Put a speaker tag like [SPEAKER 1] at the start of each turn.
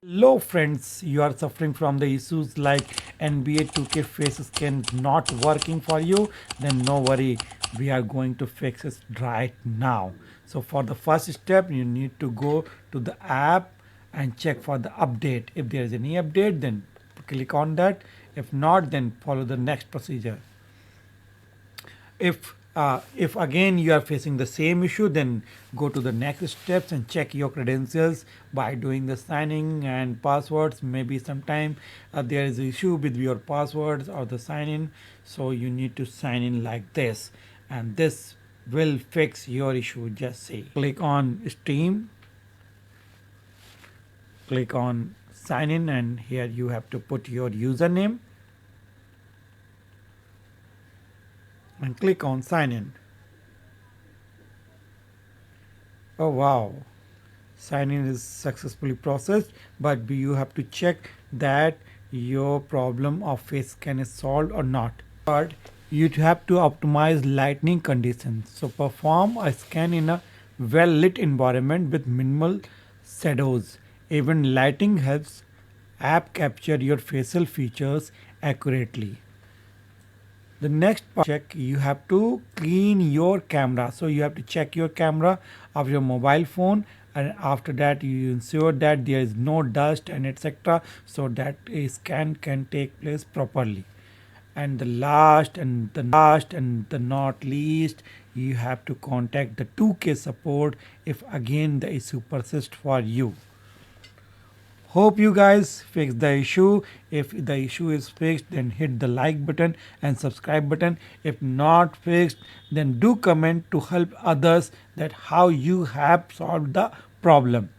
[SPEAKER 1] Hello friends, you are suffering from the issues like NBA 2K face scan not working for you, then no worry, we are going to fix it right now. So for the first step, you need to go to the app and check for the update. If there is any update, then click on that. If not, then follow the next procedure. If again you are facing the same issue, then go to the next steps and check your credentials by doing the signing and passwords. Maybe sometime there is an issue with your passwords or the sign in, so you need to sign in like this, and this will fix your issue. Just say click on Steam, click on sign in, and here you have to put your username and click on sign in. Oh wow, sign in is successfully processed, but you have to check that your problem of face scan is solved or not. But you have to optimize lighting conditions. So perform a scan in a well lit environment with minimal shadows. Even lighting helps app capture your facial features accurately. The next part check, you have to clean your camera. So you have to check your camera of your mobile phone, and after that you ensure that there is no dust and etc, so that a scan can take place properly. And the not least, you have to contact the 2K support if again the issue persists for you. Hope you guys fix the issue. If the issue is fixed, then hit the like button and subscribe button. If not fixed, then do comment to help others that how you have solved the problem.